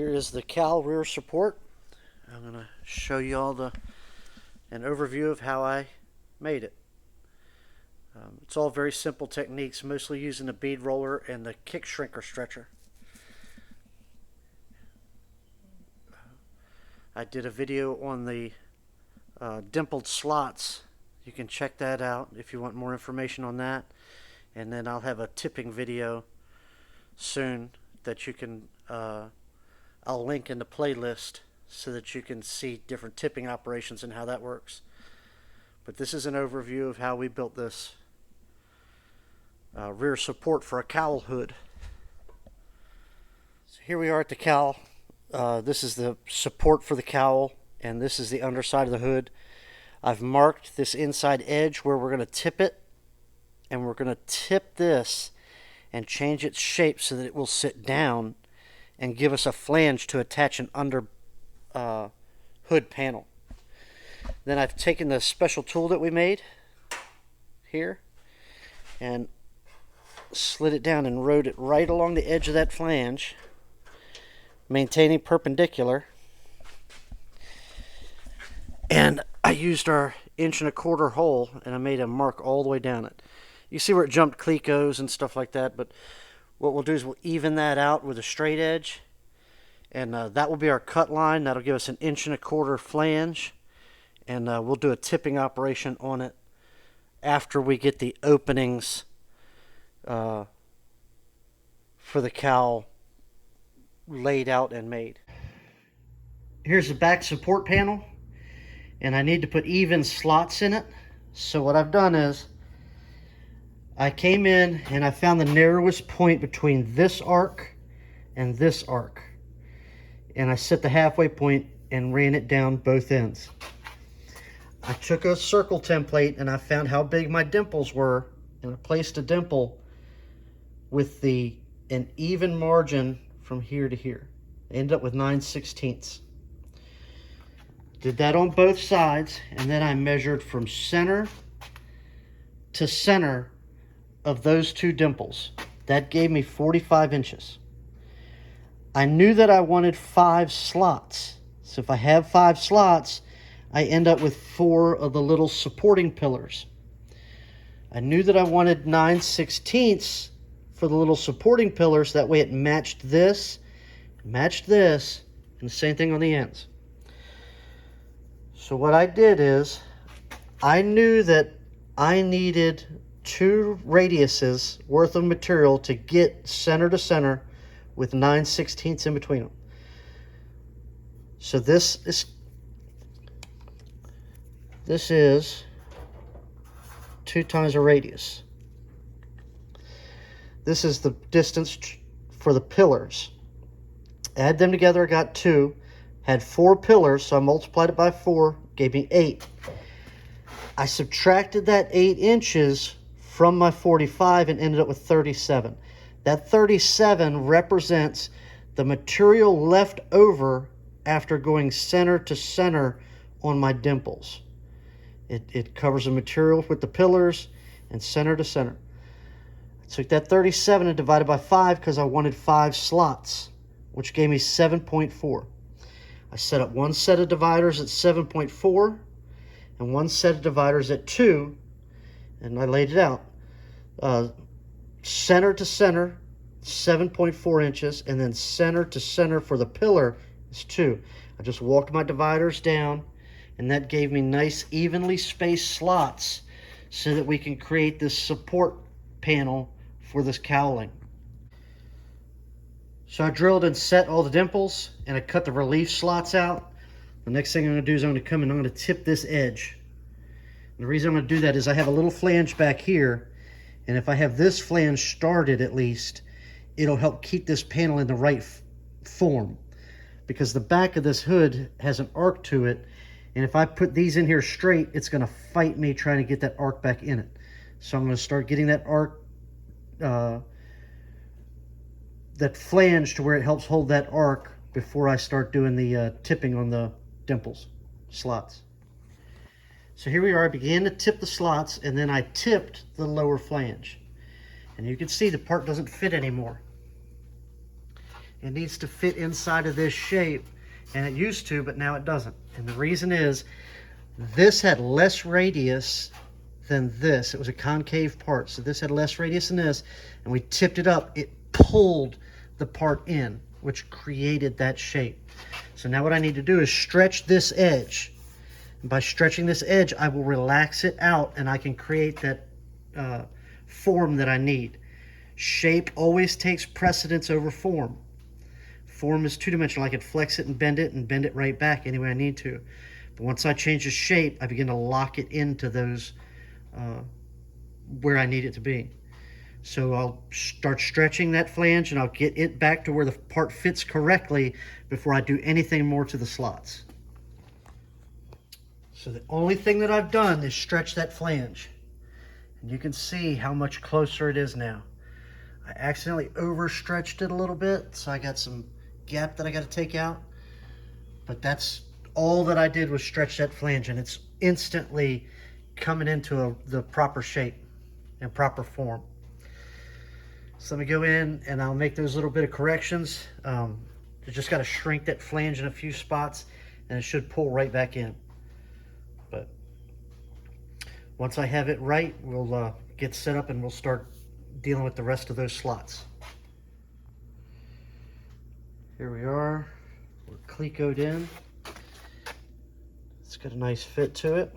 Here is the cowl rear support. I'm going to show you all an overview of how I made it. It's all very simple techniques, mostly using the bead roller and the kick shrinker stretcher. I did a video on the dimpled slots. You can check that out if you want more information on that. And then I'll have a tipping video soon that you can I'll link in the playlist so that you can see different tipping operations and how that works. But this is an overview of how we built this rear support for a cowl hood. So here we are at the cowl. This is the support for the cowl, and this is the underside of the hood. I've marked this inside edge where we're going to tip it, and we're going to tip this and change its shape so that it will sit down and give us a flange to attach an under hood panel. Then I've taken the special tool that we made here and slid it down and rode it right along the edge of that flange, maintaining perpendicular. And I used our 1.25 inch hole, and I made a mark all the way down it. You see where it jumped clecos and stuff like that, but what we'll do is we'll even that out with a straight edge, and that will be our cut line. That'll give us an 1.25 inch flange, and we'll do a tipping operation on it after we get the openings for the cowl laid out and made. Here's the back support panel, and I need to put even slots in it. So what I've done is I came in and I found the narrowest point between this arc and this arc, and I set the halfway point and ran it down both ends. I took a circle template and I found how big my dimples were, and I placed a dimple with an even margin from here to here. I ended up with 9/16. Did that on both sides, and then I measured from center to center of those two dimples. That gave me 45 inches. I knew that I wanted 5 slots. So if I have 5 slots, I end up with 4 of the little supporting pillars. I knew that I wanted 9/16 for the little supporting pillars. That way it matched this, and the same thing on the ends. So what I did is, I knew that I needed 2 radiuses worth of material to get center to center with 9/16 in between them. So this is 2 times a radius. This is the distance for the pillars. Add them together, I got 2. Had 4 pillars, so I multiplied it by 4, gave me 8. I subtracted that 8 inches from my 45 and ended up with 37. That 37 represents the material left over after going center to center on my dimples. It covers the material with the pillars and center to center. I took that 37 and divided by 5 because I wanted 5 slots, which gave me 7.4. I set up one set of dividers at 7.4 and one set of dividers at 2, and I laid it out. Center to center, 7.4 inches, and then center to center for the pillar is 2. I just walked my dividers down, and that gave me nice evenly spaced slots so that we can create this support panel for this cowling. So I drilled and set all the dimples, and I cut the relief slots out. The next thing I'm going to do is I'm going to come and I'm going to tip this edge. And the reason I'm going to do that is I have a little flange back here, and if I have this flange started at least, it'll help keep this panel in the right form. Because the back of this hood has an arc to it, and if I put these in here straight, it's going to fight me trying to get that arc back in it. So I'm going to start getting that arc, that flange to where it helps hold that arc before I start doing the tipping on the dimples, slots. So here we are. I began to tip the slots, and then I tipped the lower flange. And you can see the part doesn't fit anymore. It needs to fit inside of this shape, and it used to, but now it doesn't. And the reason is this had less radius than this. It was a concave part, so this had less radius than this, and we tipped it up. It pulled the part in, which created that shape. So now what I need to do is stretch this edge. And by stretching this edge, I will relax it out, and I can create that form that I need. Shape always takes precedence over form. Form is two-dimensional. I can flex it and bend it right back any way I need to. But once I change the shape, I begin to lock it into those where I need it to be. So I'll start stretching that flange, and I'll get it back to where the part fits correctly before I do anything more to the slots. So the only thing that I've done is stretch that flange. And you can see how much closer it is now. I accidentally overstretched it a little bit, so I got some gap that I got to take out. But that's all that I did was stretch that flange, and it's instantly coming into the proper shape and proper form. So let me go in and I'll make those little bit of corrections. You just got to shrink that flange in a few spots, and it should pull right back in. But once I have it right, we'll get set up and we'll start dealing with the rest of those slots. Here we are. We're clecoed in. It's got a nice fit to it.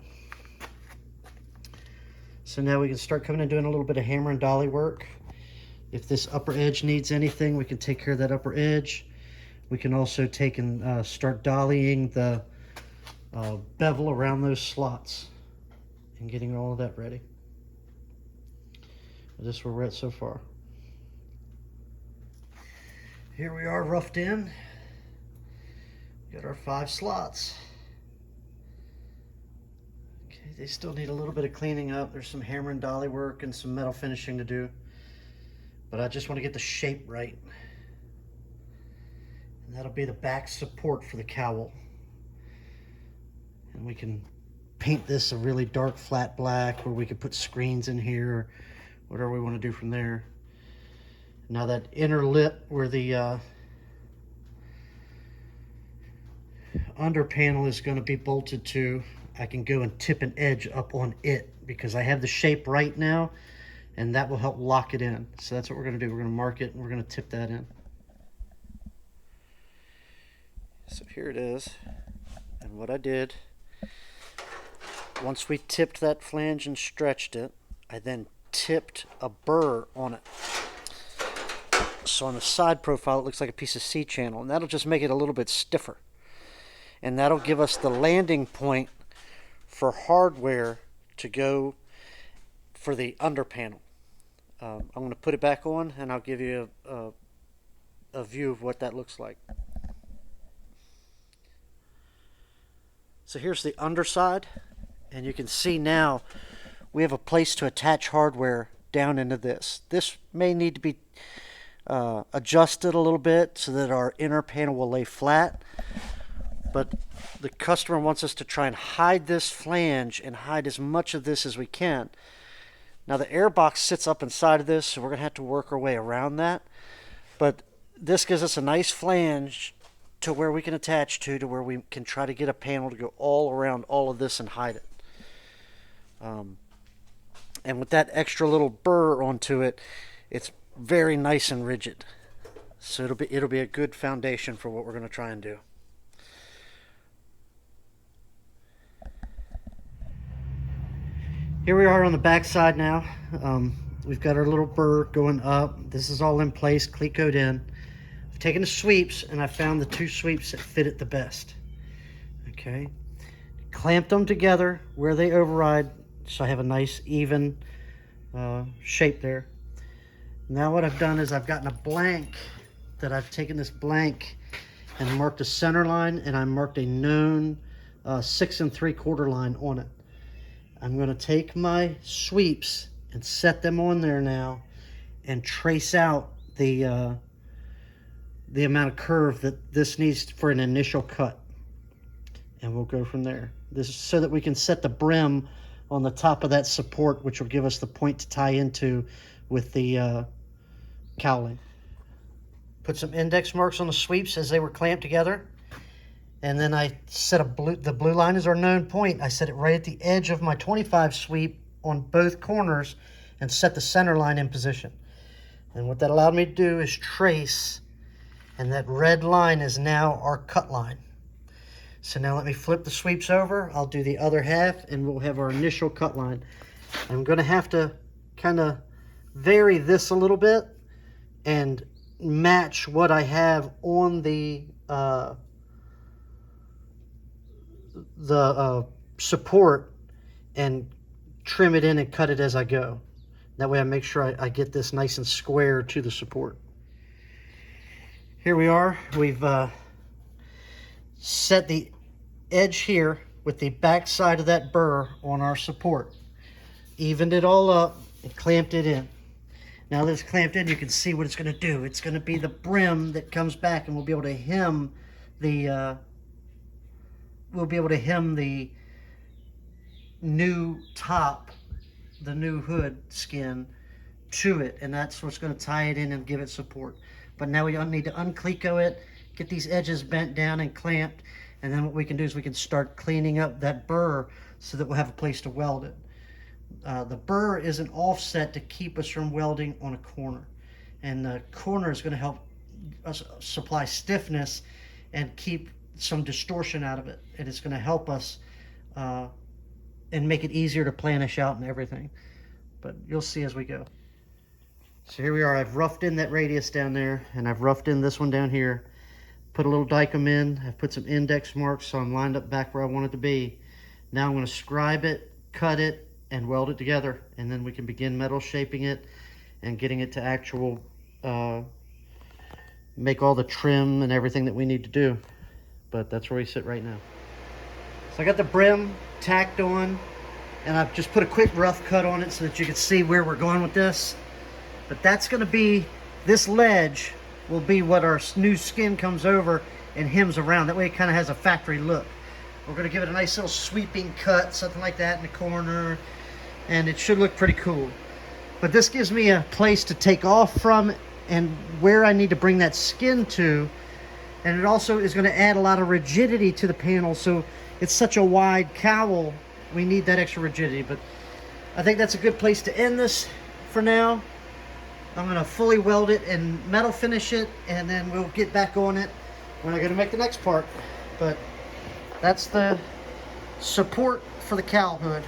So now we can start coming and doing a little bit of hammer and dolly work. If this upper edge needs anything, we can take care of that upper edge. We can also take and start dollying the bevel around those slots and getting all of that ready. This is where we're at so far. Here we are, roughed in. Got our 5 slots. Okay, they still need a little bit of cleaning up. There's some hammer and dolly work and some metal finishing to do. But I just want to get the shape right. And that'll be the back support for the cowl. And we can paint this a really dark flat black, where we could put screens in here, or whatever we want to do from there. Now that inner lip where the under panel is going to be bolted to, I can go and tip an edge up on it because I have the shape right now, and that will help lock it in. So that's what we're going to do. We're going to mark it and we're going to tip that in. So here it is. And what I did, once we tipped that flange and stretched it, I then tipped a burr on it. So on the side profile, it looks like a piece of C-channel, and that'll just make it a little bit stiffer. And that'll give us the landing point for hardware to go for the under panel. I'm going to put it back on, and I'll give you a view of what that looks like. So here's the underside, and you can see now we have a place to attach hardware down into this. This may need to be adjusted a little bit so that our inner panel will lay flat, but the customer wants us to try and hide this flange and hide as much of this as we can. Now the air box sits up inside of this, so we're going to have to work our way around that, but this gives us a nice flange to where we can attach to where we can try to get a panel to go all around all of this and hide it. And with that extra little burr onto it, it's very nice and rigid. So it'll be a good foundation for what we're going to try and do. Here we are on the back side now. We've got our little burr going up. This is all in place, clecoed in. I've taken the sweeps and I found the 2 sweeps that fit it the best. Okay, clamped them together where they override, so I have a nice even shape there. Now what I've done is I've gotten a blank that I've taken this blank and marked a center line, and I marked a known 6 3/4 line on it. I'm going to take my sweeps and set them on there now and trace out the amount of curve that this needs for an initial cut, and we'll go from there. This is so that we can set the brim on the top of that support, which will give us the point to tie into with the cowling. Put some index marks on the sweeps as they were clamped together. And then I set the blue line is our known point. I set it right at the edge of my 25 sweep on both corners and set the center line in position. And what that allowed me to do is trace, and that red line is now our cut line. So now let me flip the sweeps over. I'll do the other half and we'll have our initial cut line. I'm gonna have to kind of vary this a little bit and match what I have on the support and trim it in and cut it as I go. That way I make sure I get this nice and square to the support. Here we are. We've set the edge here with the back side of that burr on our support. Evened it all up and clamped it in. Now that it's clamped in, you can see what it's going to do. It's going to be the brim that comes back, and we'll be able to hem the new top, the new hood skin to it, and that's what's going to tie it in and give it support. But now we need to uncleco it, get these edges bent down and clamped, and then what we can do is we can start cleaning up that burr so that we'll have a place to weld it. The burr is an offset to keep us from welding on a corner, and the corner is going to help us supply stiffness and keep some distortion out of it, and it's going to help us and make it easier to planish out and everything. But you'll see as we go. So here we are. I've roughed in that radius down there, and I've roughed in this one down here. Put a little dicum in. I've put some index marks so I'm lined up back where I want it to be. Now I'm going to scribe it, cut it, and weld it together, and then we can begin metal shaping it and getting it to actual make all the trim and everything that we need to do. But that's where we sit right now. So I got the brim tacked on, and I've just put a quick rough cut on it so that you can see where we're going with this. But that's going to be, this ledge will be what our new skin comes over and hems around. That way it kind of has a factory look. We're going to give it a nice little sweeping cut, something like that in the corner, and it should look pretty cool. But this gives me a place to take off from and where I need to bring that skin to, and it also is going to add a lot of rigidity to the panel. So it's such a wide cowl, we need that extra rigidity. But I think that's a good place to end this for now. I'm going to fully weld it and metal finish it, and then we'll get back on it when I go to make the next part. But that's the support for the cowl hood.